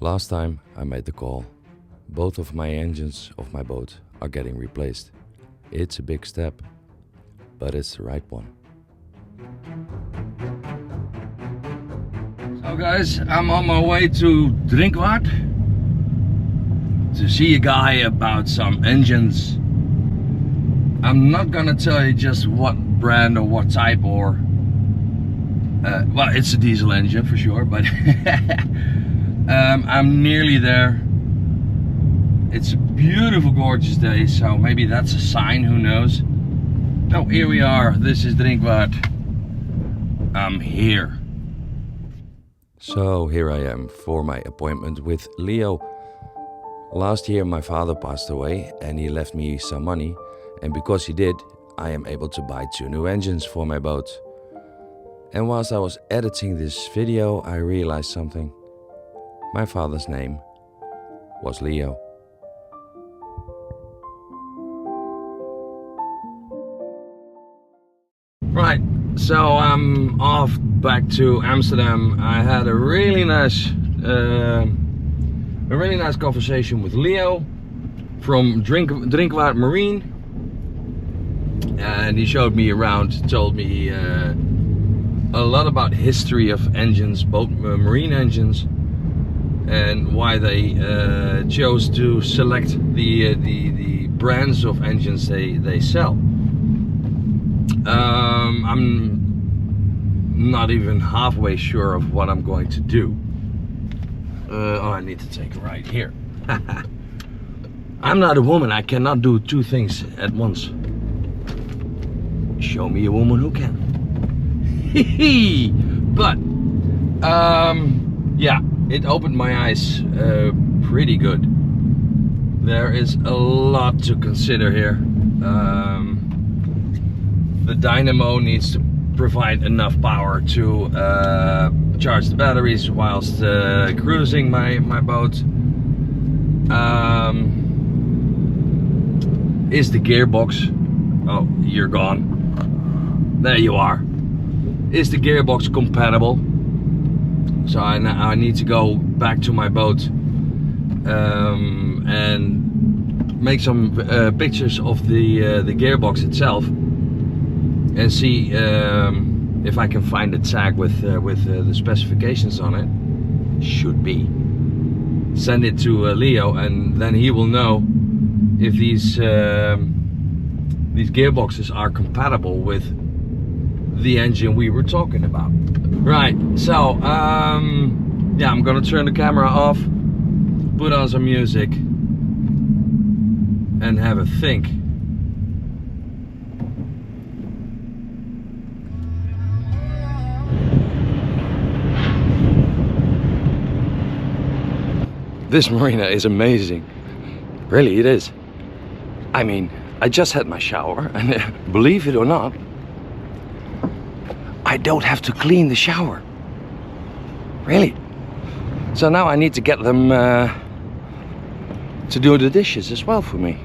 Last time I made the call, both of my engines of my boat are getting replaced. It's a big step, but it's the right one. So guys, I'm on my way to Drinkwaard to see a guy about some engines. I'm not gonna tell you just what brand or what type or well, it's a diesel engine for sure, but I'm nearly there. It's a beautiful, gorgeous day, so maybe that's a sign, who knows. Oh, here we are. This is Drinkwaard. I'm here. So here I am for my appointment with Leo. Last year my father passed away and he left me some money, and because he did, I am able to buy 2 new engines for my boat. And whilst I was editing this video, I realized something. My father's name was Leo. Right, so I'm off back to Amsterdam. I had a really nice conversation with Leo from Drinkwaard Marine, and he showed me around, told me a lot about history of engines, both marine engines, and why they chose to select the brands of engines they sell. I'm not even halfway sure of what I'm going to do. Oh, I need to take a ride here. I'm not a woman, I cannot do 2 things at once. Show me a woman who can. But yeah, it opened my eyes pretty good. There is a lot to consider here. The dynamo needs to provide enough power to charge the batteries whilst cruising my boat. Is the gearbox, oh, you're gone, there you are. Is the gearbox compatible? So I need to go back to my boat and make some pictures of the gearbox itself and see if I can find a tag with the specifications on it. Should be. Send it to Leo, and then he will know if these gearboxes are compatible with the engine we were talking about. Right, so yeah, I'm gonna turn the camera off, put on some music, and have a think. This marina is amazing. Really, it is. I mean, I just had my shower, and believe it or not, I don't have to clean the shower. Really. So now I need to get them to do the dishes as well for me.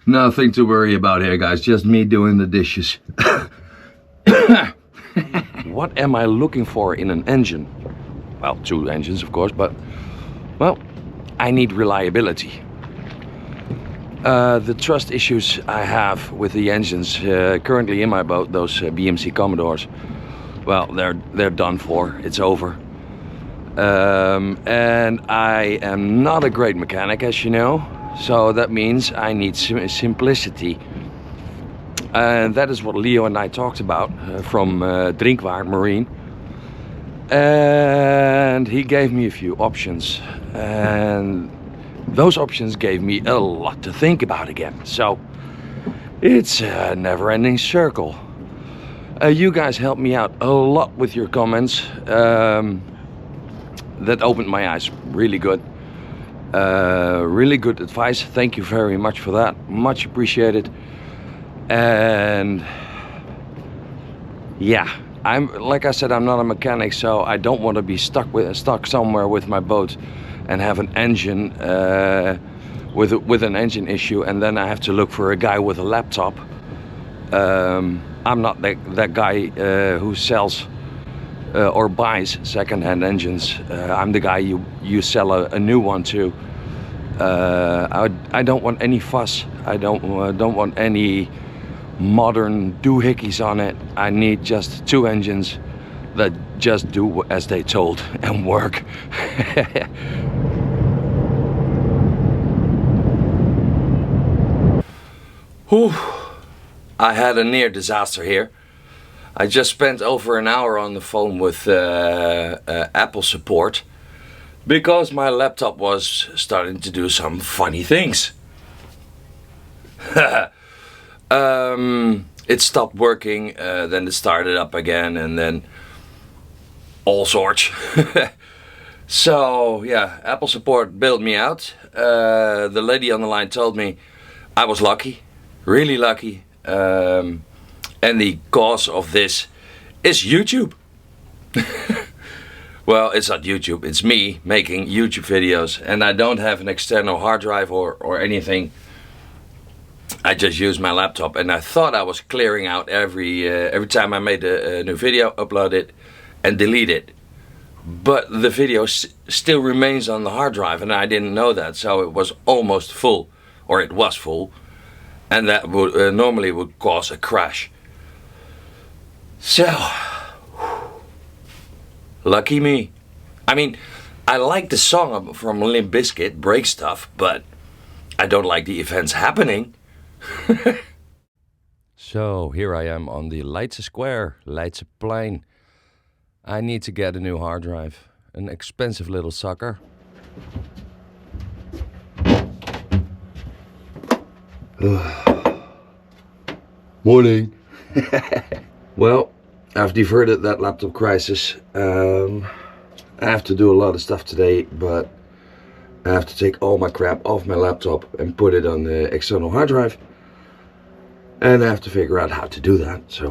Nothing to worry about here, guys, just me doing the dishes. What am I looking for in an engine? Well, 2 engines of course, but well, I need reliability. The trust issues I have with the engines currently in my boat, those BMC Commodores, well, they're done for, it's over. And I am not a great mechanic, as you know. So that means I need simplicity. And that is what Leo and I talked about from Drinkwaard Marine. And he gave me a few options. And those options gave me a lot to think about again. So it's a never-ending circle. You guys helped me out a lot with your comments. That opened my eyes really good. Really good advice. Thank you very much for that. Much appreciated. And yeah, like I said, I'm not a mechanic, so I don't want to be stuck somewhere with my boat and have an engine with an engine issue, and then I have to look for a guy with a laptop. I'm not that guy who sells or buys second-hand engines. I'm the guy you sell a new one to. I don't want any fuss. I don't want any modern doohickeys on it. I need just two engines that just do as they told and work. Whew. I had a near disaster here. I just spent over an hour on the phone with Apple support because my laptop was starting to do some funny things. It stopped working, then it started up again, and then all sorts. So yeah, Apple support bailed me out. The lady on the line told me I was lucky, really lucky. And the cause of this is YouTube. Well, it's not YouTube, it's me making YouTube videos, and I don't have an external hard drive or anything. I just use my laptop, and I thought I was clearing out every time I made a new video, upload it and delete it. But the video still remains on the hard drive, and I didn't know that, so it was almost full, or it was full, and that would normally would cause a crash. So, lucky me. I mean, I like the song from Limp Bizkit, Break Stuff, but I don't like the events happening. So here I am on the Leidse Square, Leidseplein. I need to get a new hard drive, an expensive little sucker. Morning. Well, I've diverted that laptop crisis. I have to do a lot of stuff today, but I have to take all my crap off my laptop and put it on the external hard drive. And I have to figure out how to do that. So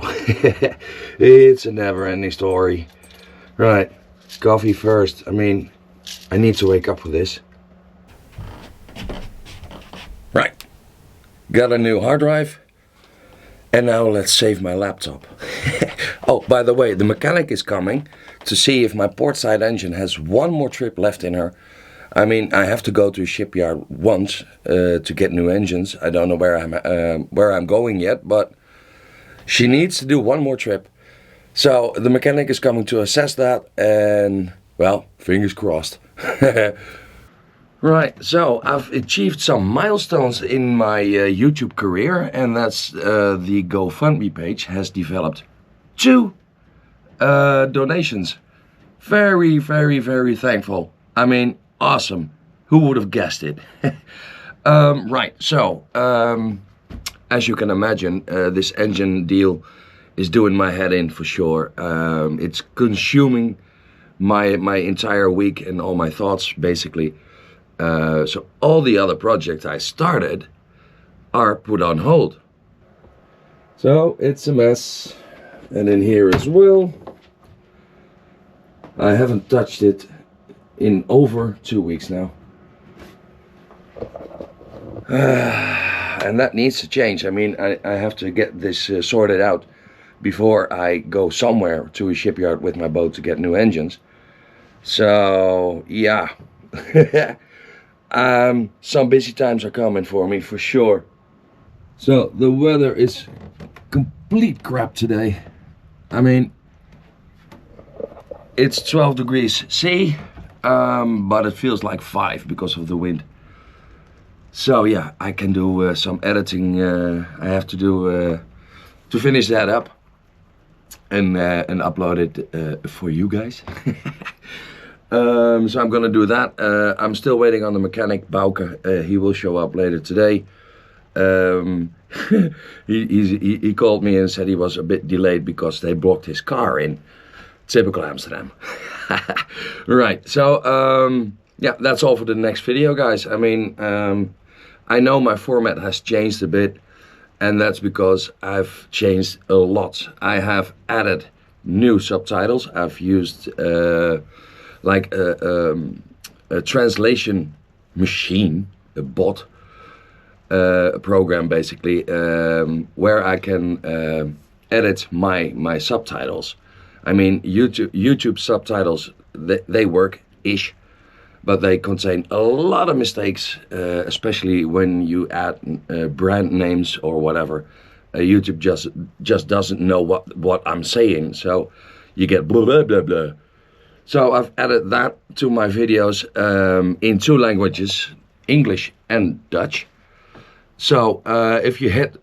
it's a never-ending story. Right, coffee first. I mean, I need to wake up with this. Right, got a new hard drive. And now let's save my laptop. Oh, by the way, the mechanic is coming to see if my port side engine has one more trip left in her. I mean, I have to go to a shipyard once to get new engines. I don't know where I'm going yet, but she needs to do one more trip. So the mechanic is coming to assess that, and well, fingers crossed. Right, so I've achieved some milestones in my YouTube career, and that's the GoFundMe page has developed 2 donations. Very, very, very thankful. I mean, awesome. Who would have guessed it? Right, so as you can imagine, this engine deal is doing my head in for sure. It's consuming my entire week and all my thoughts, basically. So all the other projects I started are put on hold. So it's a mess. And in here as well. I haven't touched it in over 2 weeks now. And that needs to change. I mean, I have to get this sorted out before I go somewhere to a shipyard with my boat to get new engines. So, yeah. Some busy times are coming for me, for sure. So, the weather is complete crap today. I mean, it's 12 degrees C, but it feels like 5 because of the wind. So yeah, I can do some editing. I have to do to finish that up and upload it for you guys. So I'm gonna do that. I'm still waiting on the mechanic Bauke. He will show up later today. He called me and said he was a bit delayed because they blocked his car in. Typical Amsterdam. Right, so yeah, that's all for the next video, guys. I mean, I know my format has changed a bit, and that's because I've changed a lot. I have added new subtitles. I've used like a translation machine, a bot, a program basically, where I can edit my subtitles. I mean, YouTube subtitles, they work-ish, but they contain a lot of mistakes, especially when you add brand names or whatever. YouTube just doesn't know what I'm saying, so you get blah blah blah blah. So I've added that to my videos in 2 languages, English and Dutch. So if you hit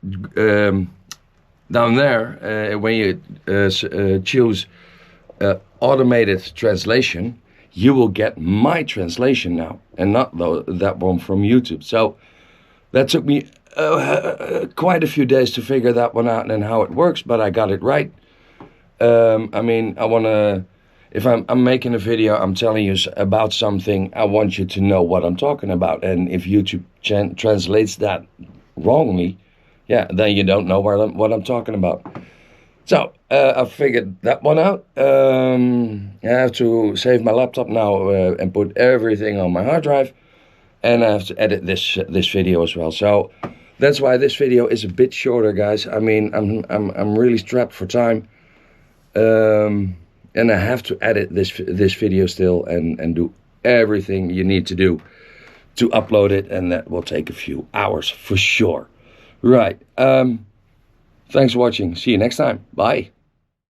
down there, when you choose automated translation, you will get my translation now, and not that one from YouTube. So that took me quite a few days to figure that one out and how it works, but I got it right. I mean, I want to, if I'm making a video, I'm telling you about something, I want you to know what I'm talking about. And if YouTube translates that wrongly, yeah, then you don't know what I'm talking about. So I figured that one out. I have to save my laptop now and put everything on my hard drive, and I have to edit this video as well. So that's why this video is a bit shorter, guys. I mean, I'm really strapped for time, and I have to edit this video still and do everything you need to do to upload it, and that will take a few hours for sure. Right. Thanks for watching. See you next time. Bye.